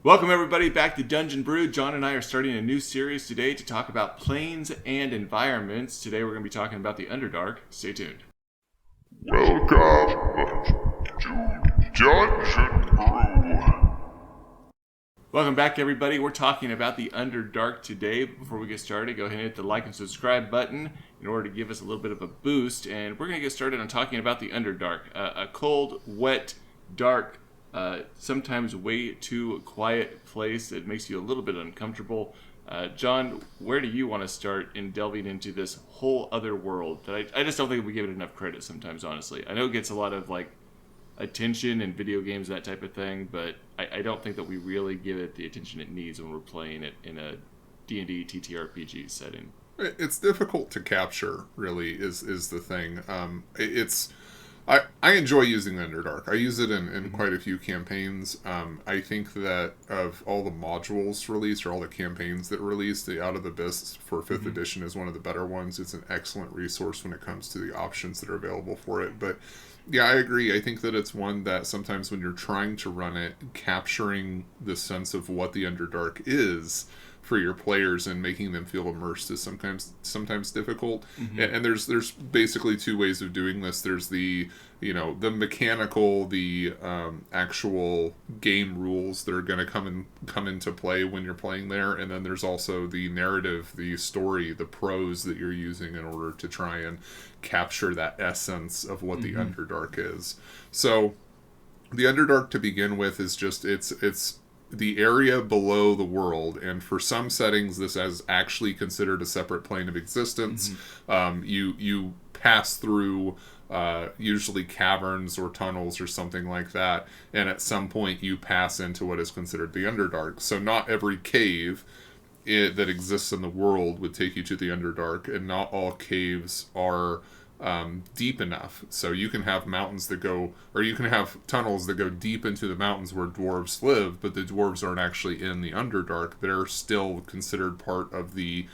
Welcome everybody back to Dungeon Brew. John and I are starting a new series today to talk about planes and environments. Today we're going to be talking about the Underdark. Stay tuned. Welcome to Dungeon Brew. Welcome back everybody. We're talking about the Underdark today. Before we get started, go ahead and hit the like and subscribe button in order to give us a little bit of a boost. And we're going to get started on talking about the Underdark. A cold, wet, dark, sometimes way too quiet place that makes you a little bit uncomfortable. John, where do you want to start in delving into this whole other world that I just don't think we give it enough credit sometimes, honestly. I know it gets a lot of attention in video games, that type of thing, but I don't think that we really give it the attention it needs when we're playing it in a D&D ttrpg setting. It's difficult to capture, really, is the thing. I enjoy using Underdark. I use it in quite a few campaigns. I think that of all the modules released, or all the campaigns that released, the Out of the Abyss for 5th edition is one of the better ones. It's an excellent resource when it comes to the options that are available for it. But yeah, I agree. I think that it's one that sometimes when you're trying to run it, capturing the sense of what the Underdark is for your players and making them feel immersed is sometimes difficult. And there's basically two ways of doing this. There's the mechanical, the actual game rules that are going to come into play when you're playing there, and then there's also the narrative, the story, the prose that you're using in order to try and capture that essence of what the Underdark is. So the Underdark, to begin with, is just it's the area below the world, and for some settings this is actually considered a separate plane of existence. You pass through usually caverns or tunnels or something like that, and at some point you pass into what is considered the Underdark. So not every cave that exists in the world would take you to the Underdark, and not all caves are deep enough. So you can have mountains that go, or you can have tunnels that go deep into the mountains where dwarves live, but the dwarves aren't actually in the Underdark. They're still considered part of the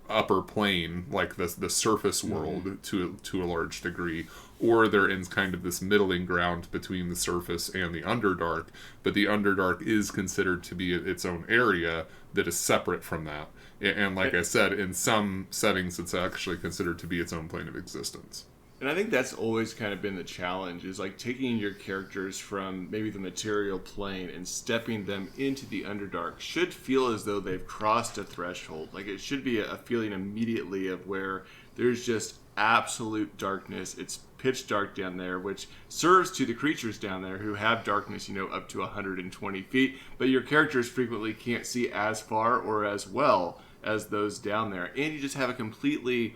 upper plane, like the surface world to a large degree, or they're in kind of this middling ground between the surface and the Underdark, but the Underdark is considered to be its own area that is separate from that. And like I said, in some settings it's actually considered to be its own plane of existence. And I think that's always kind of been the challenge, is taking your characters from maybe the material plane and stepping them into the Underdark should feel as though they've crossed a threshold. It should be a feeling immediately of where there's just absolute darkness. It's pitch dark down there, which serves to the creatures down there who have darkness, up to 120 feet. But your characters frequently can't see as far or as well as those down there. And you just have a completely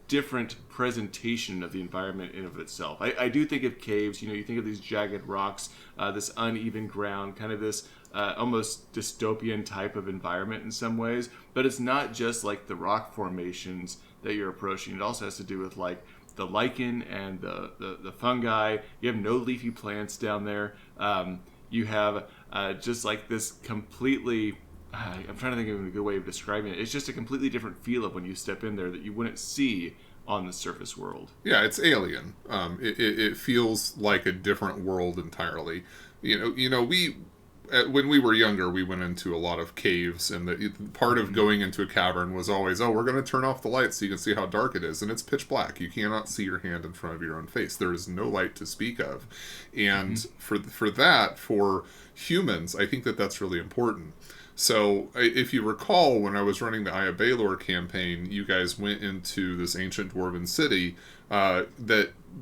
different presentation of the environment in of itself. I do think of caves, you think of these jagged rocks, this uneven ground, kind of this almost dystopian type of environment in some ways. But it's not just the rock formations that you're approaching. It also has to do with the lichen and the fungi. You have no leafy plants down there. You have just this completely, I'm trying to think of a good way of describing it. It's just a completely different feel of when you step in there that you wouldn't see on the surface world. Yeah, it's alien. It feels like a different world entirely. When we were younger, we went into a lot of caves, and the part of going into a cavern was always, we're going to turn off the lights so you can see how dark it is, and it's pitch black. You cannot see your hand in front of your own face. There is no light to speak of. And for humans, I think that that's really important. So, if you recall, when I was running the Eye of Baelor campaign, you guys went into this ancient dwarven city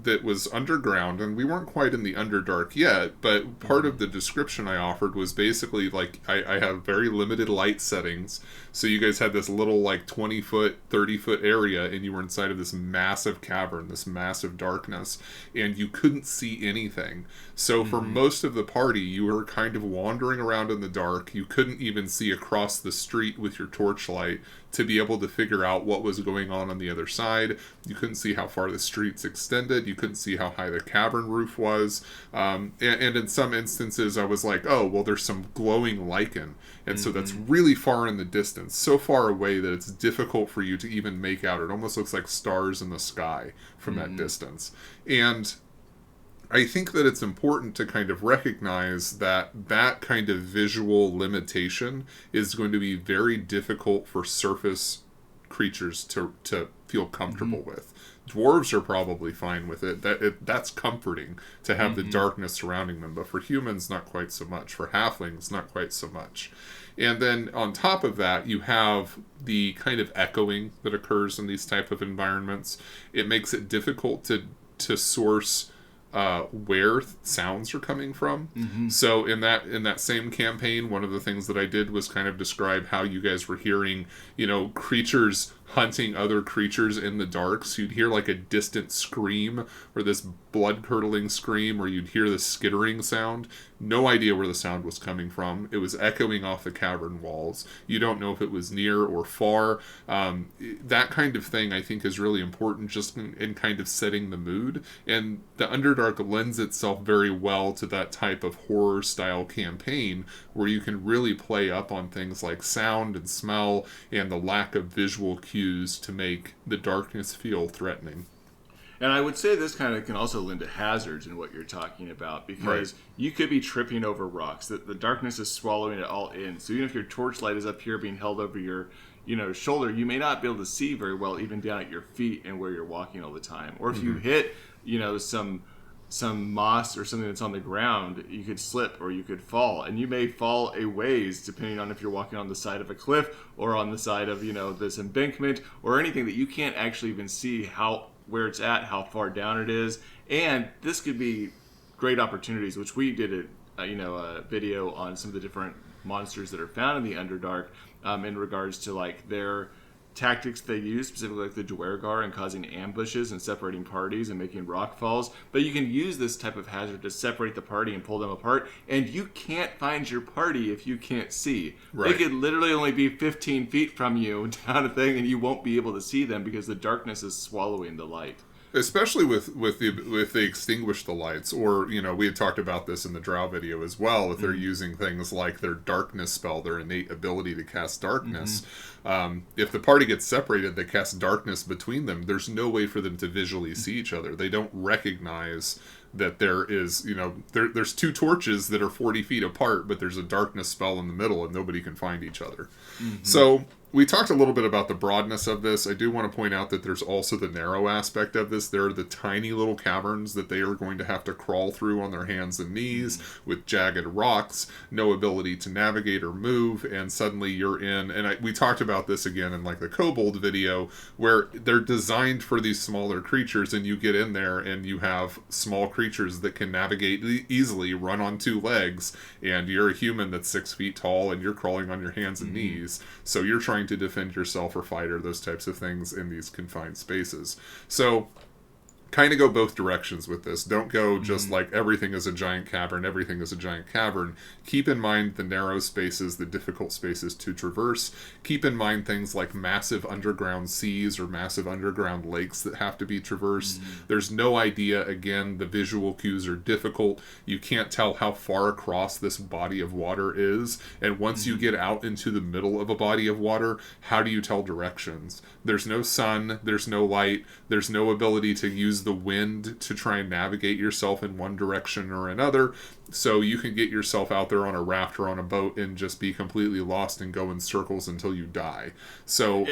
that was underground, and we weren't quite in the Underdark yet, but part of the description I offered was basically I have very limited light settings, so you guys had this little 20-foot, 30-foot area, and you were inside of this massive cavern, this massive darkness, and you couldn't see anything. So for most of the party, you were kind of wandering around in the dark. You couldn't even see across the street with your torchlight to be able to figure out what was going on the other side. You couldn't see how far the streets extended. You couldn't see how high the cavern roof was. And in some instances, I was like, oh, well, there's some glowing lichen. And so that's really far in the distance, so far away that it's difficult for you to even make out. It almost looks like stars in the sky from that distance. And I think that it's important to kind of recognize that that kind of visual limitation is going to be very difficult for surface creatures to feel comfortable with. Dwarves are probably fine with it. That's comforting to have the darkness surrounding them. But for humans, not quite so much. For halflings, not quite so much. And then on top of that, you have the kind of echoing that occurs in these type of environments. It makes it difficult to source where sounds are coming from. So in that same campaign, one of the things that I did was kind of describe how you guys were hearing, creatures hunting other creatures in the dark. So you'd hear like a distant scream or this blood-curdling scream, or you'd hear the skittering sound. No idea where the sound was coming from. It was echoing off the cavern walls. You don't know if it was near or far. That kind of thing, I think, is really important just in kind of setting the mood. And the Underdark lends itself very well to that type of horror-style campaign where you can really play up on things like sound and smell and the lack of visual cues to make the darkness feel threatening. And I would say this kind of can also lend to hazards in what you're talking about, because you could be tripping over rocks. The darkness is swallowing it all in. So even if your torchlight is up here being held over your shoulder, you may not be able to see very well even down at your feet and where you're walking all the time. Or if you hit some moss or something that's on the ground, you could slip or you could fall, and you may fall a ways depending on if you're walking on the side of a cliff or on the side of this embankment or anything that you can't actually even see where it's at, how far down it is. And this could be great opportunities, which we did a video on some of the different monsters that are found in the Underdark in regards to like their tactics they use, specifically like the Duergar, and causing ambushes and separating parties and making rock falls. But you can use this type of hazard to separate the party and pull them apart, and you can't find your party if you can't see. They could literally only be 15 feet from you down a thing, and you won't be able to see them because the darkness is swallowing the light. Especially if they extinguish the lights, or we had talked about this in the Drow video as well. If they're using things like their darkness spell, their innate ability to cast darkness, if the party gets separated, they cast darkness between them. There's no way for them to visually see each other. They don't recognize that there is, there's two torches that are 40 feet apart, but there's a darkness spell in the middle, and nobody can find each other. So we talked a little bit about the broadness of this. I do want to point out that there's also the narrow aspect of this. There are the tiny little caverns that they are going to have to crawl through on their hands and knees with jagged rocks, no ability to navigate or move, and suddenly you're in, and we talked about this again in like the Kobold video, where they're designed for these smaller creatures, and you get in there and you have small creatures that can navigate easily, run on two legs, and you're a human that's 6 feet tall and you're crawling on your hands and knees. So you're trying to defend yourself or fight or those types of things in these confined spaces. So kind of go both directions with this. Don't go just like everything is a giant cavern, everything is a giant cavern. Keep in mind the narrow spaces, the difficult spaces to traverse. Keep in mind things like massive underground seas or massive underground lakes that have to be traversed. There's no idea, again, the visual cues are difficult. You can't tell how far across this body of water is. And once you get out into the middle of a body of water, how do you tell directions? There's no sun, there's no light, there's no ability to use the wind to try and navigate yourself in one direction or another. So you can get yourself out there on a raft or on a boat and just be completely lost and go in circles until you die. So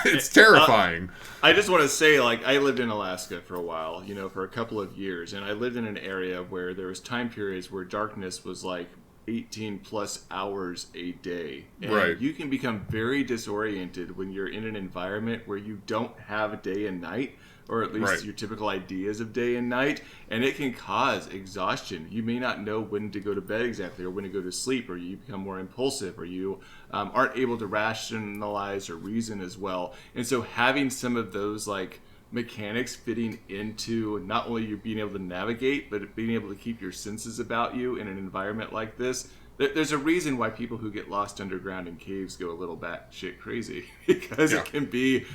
it's terrifying. I just want to say, like, I lived in Alaska for a while, for a couple of years, and I lived in an area where there was time periods where darkness was like 18 plus hours a day. And you can become very disoriented when you're in an environment where you don't have a day and night, or at least your typical ideas of day and night, and it can cause exhaustion. You may not know when to go to bed exactly, or when to go to sleep, or you become more impulsive, or you aren't able to rationalize or reason as well. And so having some of those like mechanics fitting into not only you being able to navigate, but being able to keep your senses about you in an environment like this. There's a reason why people who get lost underground in caves go a little batshit crazy, because it can be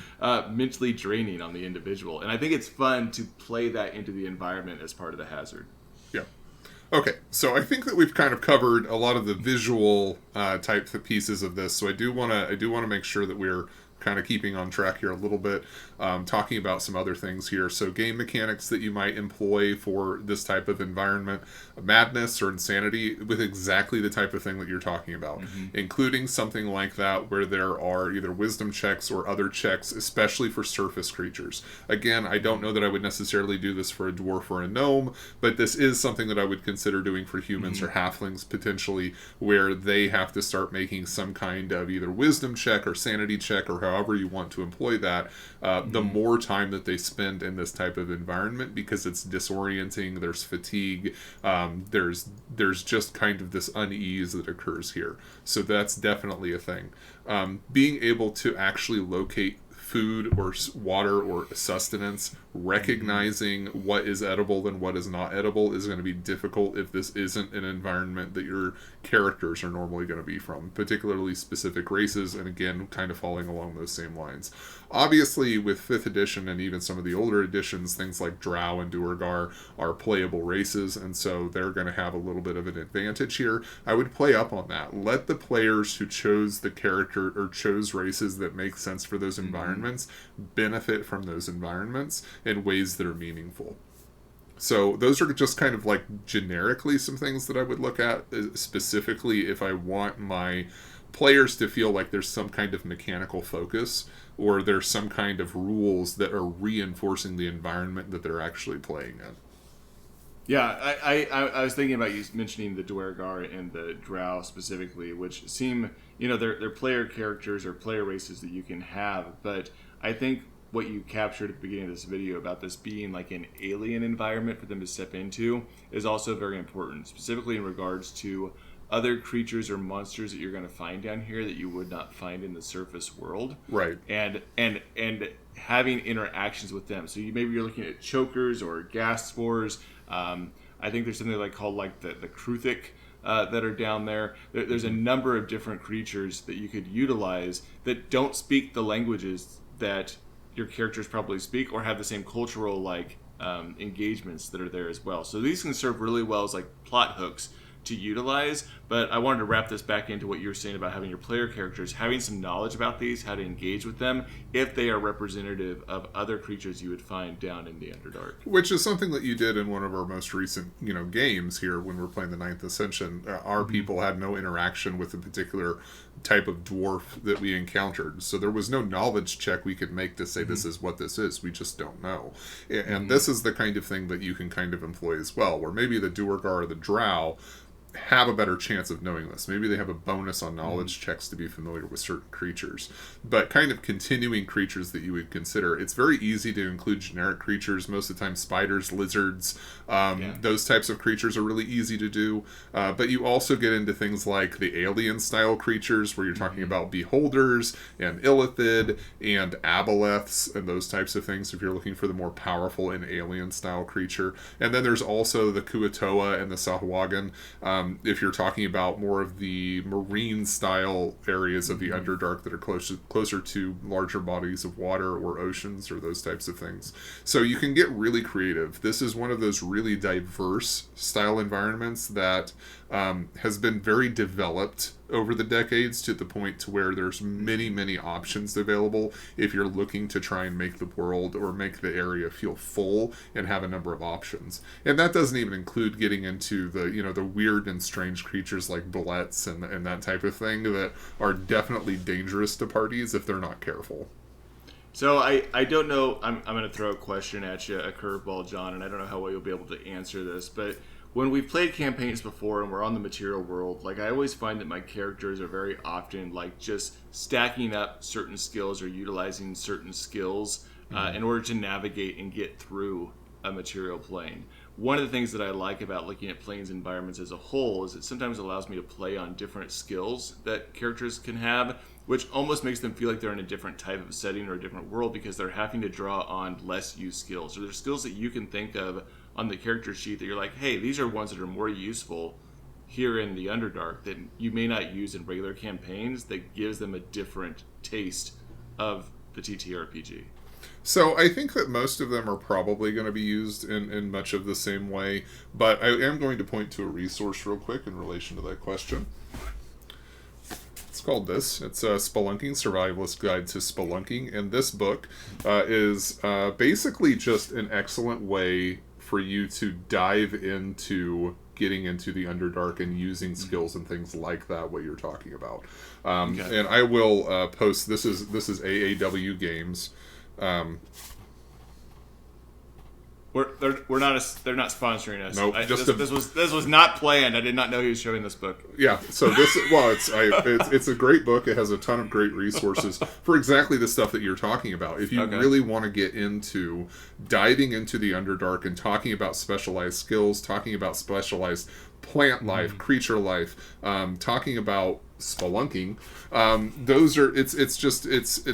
mentally draining on the individual. And I think it's fun to play that into the environment as part of the hazard. Yeah. Okay, so I think that we've kind of covered a lot of the visual type pieces of this. So I do want to make sure that we're kind of keeping on track here a little bit, talking about some other things here. So game mechanics that you might employ for this type of environment, madness or insanity, with exactly the type of thing that you're talking about, including something like that where there are either wisdom checks or other checks, especially for surface creatures. Again, I don't know that I would necessarily do this for a dwarf or a gnome, but this is something that I would consider doing for humans or halflings potentially, where they have to start making some kind of either wisdom check or sanity check, or however you want to employ that, the more time that they spend in this type of environment, because it's disorienting, there's fatigue, there's just kind of this unease that occurs here. So that's definitely a thing. Being able to actually locate food or water or sustenance, recognizing what is edible and what is not edible, is going to be difficult if this isn't an environment that your characters are normally going to be from, particularly specific races, and again, kind of falling along those same lines. Obviously, with 5th edition and even some of the older editions, things like Drow and Duergar are playable races, and so they're going to have a little bit of an advantage here. I would play up on that. Let the players who chose the character or chose races that make sense for those environments benefit from those environments in ways that are meaningful. So those are just kind of like generically some things that I would look at, specifically if I want my players to feel like there's some kind of mechanical focus, or there's some kind of rules that are reinforcing the environment that they're actually playing in. Yeah, I was thinking about you mentioning the Duergar and the Drow specifically, which seem, they're player characters or player races that you can have, but I think what you captured at the beginning of this video about this being like an alien environment for them to step into is also very important, specifically in regards to other creatures or monsters that you're going to find down here that you would not find in the surface world. Right. And having interactions with them. So maybe you're looking at chokers or gas spores. I think there's something called the Kruthic that are down there. There's a number of different creatures that you could utilize that don't speak the languages that your characters probably speak, or have the same cultural engagements that are there as well. So these can serve really well as plot hooks to utilize, but I wanted to wrap this back into what you were saying about having your player characters having some knowledge about these, how to engage with them if they are representative of other creatures you would find down in the Underdark. Which is something that you did in one of our most recent, games here when we were playing the Ninth Ascension. Our people had no interaction with a particular type of dwarf that we encountered, so there was no knowledge check we could make to say this is what this is. We just don't know. And this is the kind of thing that you can kind of employ as well, where maybe the Duergar or the Drow have a better chance of knowing this. Maybe they have a bonus on knowledge checks to be familiar with certain creatures. But kind of continuing creatures that you would consider, it's very easy to include generic creatures. Most of the time, spiders, lizards, those types of creatures are really easy to do. But you also get into things like the alien-style creatures, where you're talking about beholders and illithid and aboleths and those types of things, if you're looking for the more powerful and alien-style creature. And then there's also the Kuatoa and the Sahuagin, if you're talking about more of the marine style areas of the Underdark that are closer to larger bodies of water or oceans or those types of things. So you can get really creative. This is one of those really diverse style environments that has been very developed over the decades, to the point to where there's many options available if you're looking to try and make the world or make the area feel full and have a number of options. And that doesn't even include getting into the the weird and strange creatures like bullets and that type of thing that are definitely dangerous to parties if they're not careful. So I don't know, I'm going to throw a question at you, a curveball, John, and I don't know how well you'll be able to answer this, but when we've played campaigns before and we're on the material world, I always find that my characters are very often just stacking up certain skills or utilizing certain skills in order to navigate and get through a material plane. One of the things that I like about looking at planes environments as a whole is it sometimes allows me to play on different skills that characters can have, which almost makes them feel like they're in a different type of setting or a different world, because they're having to draw on less used skills. So there's skills that you can think of on the character sheet that you're like, hey, these are ones that are more useful here in the Underdark that you may not use in regular campaigns, that gives them a different taste of the ttrpg. So I think that most of them are probably going to be used in much of the same way, but I am going to point to a resource real quick in relation to that question. It's called this. It's a Spelunking Survivalist Guide to Spelunking, and this book is basically just an excellent way for you to dive into getting into the Underdark and using skills and things like that, what you're talking about. And I will post, this is AAW Games. They're not sponsoring us. Nope, this was not planned. I did not know he was showing this book. Yeah, so it's a great book. It has a ton of great resources for exactly the stuff that you're talking about. If you really want to get into diving into the Underdark and talking about specialized skills, talking about specialized plant life, creature life, talking about spelunking, it's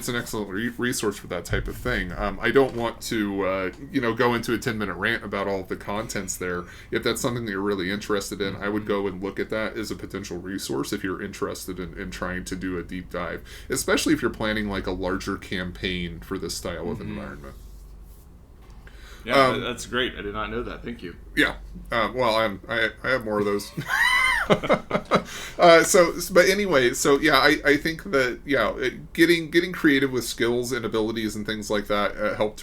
an excellent resource for that type of thing. I don't want to go into a 10-minute rant about all of the contents there. If that's something that you're really interested in, I would go and look at that as a potential resource if you're interested in trying to do a deep dive, especially if you're planning like a larger campaign for this style of environment. Yeah, that's great. I did not know that. Thank you. Yeah. Well, I have more of those. I think that getting creative with skills and abilities and things like that help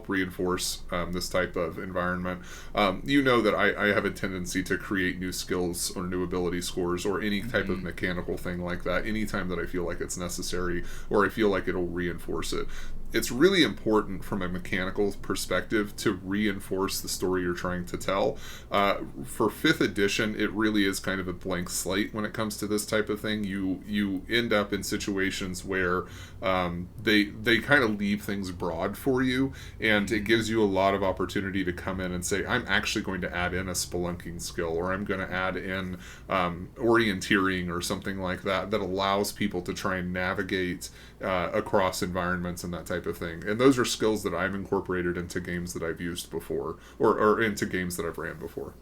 reinforce this type of environment. That I have a tendency to create new skills or new ability scores or any type of mechanical thing like that anytime that I feel like it's necessary or I feel like it'll reinforce it. It's really important from a mechanical perspective to reinforce the story you're trying to tell. For 5th edition, it really is kind of a blank slate when it comes to this type of thing. You end up in situations where they kind of leave things broad for you, and it gives you a lot of opportunity to come in and say, I'm actually going to add in a spelunking skill, or I'm going to add in orienteering or something like that allows people to try and navigate across environments and that type of thing. And those are skills that I've incorporated into games that I've used before, or into games that I've ran before.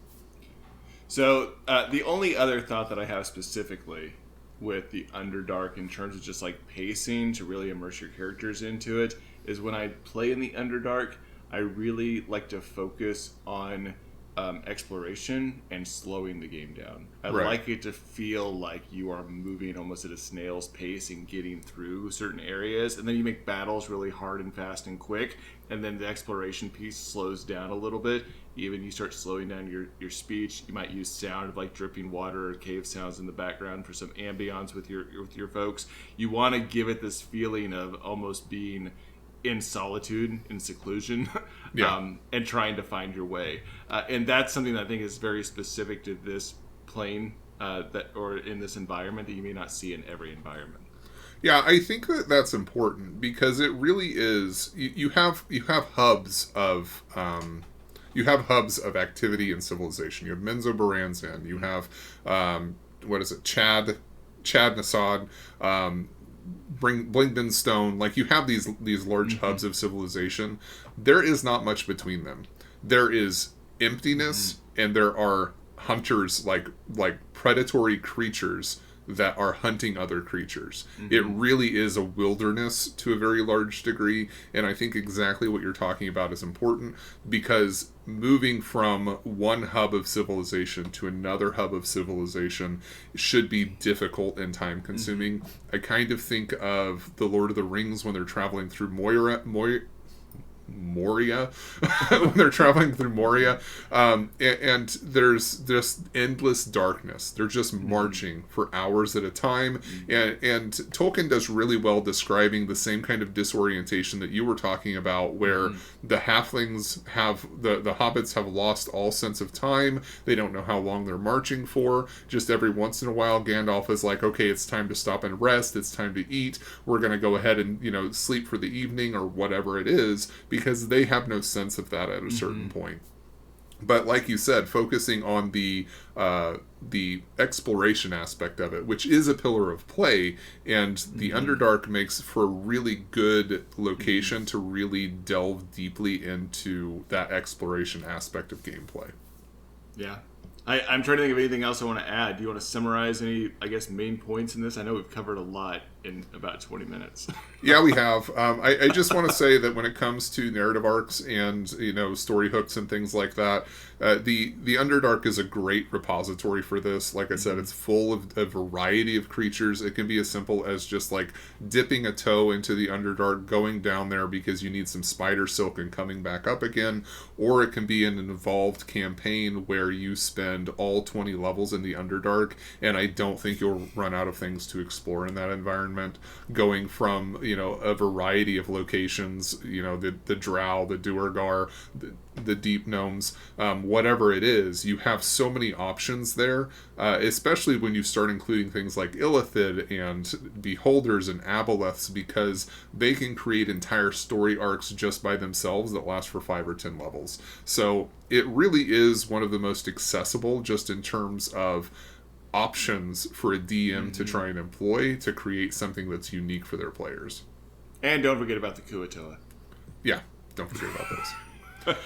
So the only other thought that I have specifically with the Underdark in terms of just like pacing to really immerse your characters into it is when I play in the Underdark, I really like to focus on exploration and slowing the game down. I like it to feel like you are moving almost at a snail's pace and getting through certain areas, and then you make battles really hard and fast and quick, and then the exploration piece slows down a little bit. Even you start slowing down your speech. You might use sound of like dripping water or cave sounds in the background for some ambience with your folks. You want to give it this feeling of almost being in solitude, in seclusion, and trying to find your way. And that's something that I think is very specific to this plane or in this environment that you may not see in every environment. Yeah, I think that's important because it really is. You have hubs of activity and civilization. You have Menzoberranzan. You have Chad Nasad. Blingden Stone, like you have these large hubs of civilization. There is not much between them. There is emptiness, and there are hunters, like predatory creatures that are hunting other creatures. It really is a wilderness to a very large degree, and I think exactly what you're talking about is important because moving from one hub of civilization to another hub of civilization should be difficult and time consuming. I kind of think of the Lord of the Rings when they're traveling through Moria when they're traveling through Moria, and there's just endless darkness. They're just marching for hours at a time, and Tolkien does really well describing the same kind of disorientation that you were talking about, where the halflings have the hobbits have lost all sense of time. They don't know how long they're marching for. Just every once in a while, Gandalf is like, okay, it's time to stop and rest. It's time to eat. We're going to go ahead and sleep for the evening or whatever it is, because they have no sense of that at a certain point. But like you said, focusing on the exploration aspect of it, which is a pillar of play, and the Underdark makes for a really good location to really delve deeply into that exploration aspect of gameplay. Yeah. I'm trying to think of anything else I want to add. Do you want to summarize any, I guess, main points in this? I know we've covered a lot in about 20 minutes. Yeah, we have. I just want to say that when it comes to narrative arcs and story hooks and things like that, the Underdark is a great repository for this. Like I said, it's full of a variety of creatures. It can be as simple as just like dipping a toe into the Underdark, going down there because you need some spider silk and coming back up again, or it can be an involved campaign where you spend all 20 levels in the Underdark, and I don't think you'll run out of things to explore in that environment. Going from a variety of locations, the drow, the duergar, the deep gnomes, whatever it is, you have so many options there, especially when you start including things like illithid and beholders and aboleths, because they can create entire story arcs just by themselves that last for 5 or 10 levels. So it really is one of the most accessible, just in terms of options for a DM to try and employ to create something that's unique for their players. And don't forget about the 𝐾𝐤𝐤. Yeah, don't forget about those.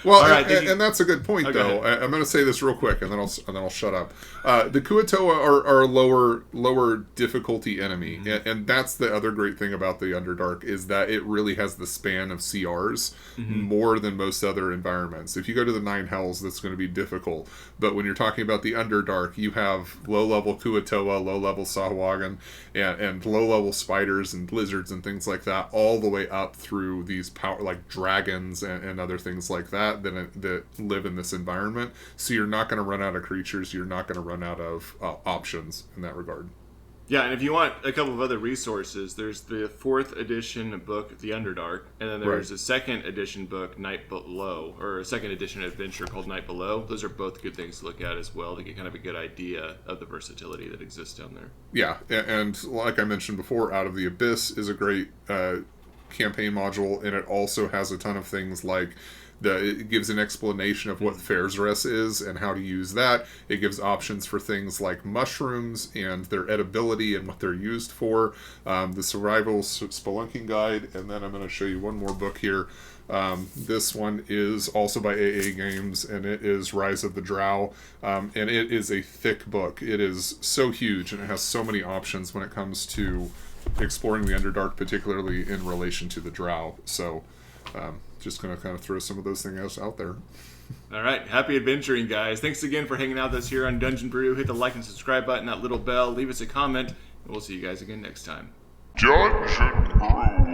Well, all right, and that's a good point, though. I'm going to say this real quick, and then I'll shut up. The 𝐾𝐤𝐤 are a lower difficulty enemy, and that's the other great thing about the Underdark, is that it really has the span of CRs more than most other environments. If you go to the 9 Hells, that's going to be difficult. But when you're talking about the Underdark, you have low-level 𝐾𝐤𝐤, low-level 𝐸𝑠ah𝑤𝑎gan, and low-level spiders and lizards and things like that, all the way up through these power like dragons and other things like that live in this environment. So you're not going to run out of creatures. You're not going to run out of options in that regard. Yeah, and if you want a couple of other resources, there's the 4th edition book, The Underdark, and then there's a 2nd edition book, Night Below, or a 2nd edition adventure called Night Below. Those are both good things to look at as well to get kind of a good idea of the versatility that exists down there. Yeah, and like I mentioned before, Out of the Abyss is a great campaign module, and it also has a ton of things like it gives an explanation of what 𝐿zarys is and how to use that. It gives options for things like mushrooms and their edibility and what they're used for. The Survival Spelunking Guide, and then I'm going to show you one more book here. This one is also by AA Games, and it is Rise of the Drow, and it is a thick book. It is so huge, and it has so many options when it comes to exploring the Underdark, particularly in relation to the Drow. So just going to kind of throw some of those things out there. All right. Happy adventuring, guys. Thanks again for hanging out with us here on Dungeon Brew. Hit the like and subscribe button, that little bell. Leave us a comment, and we'll see you guys again next time. Dungeon Brew.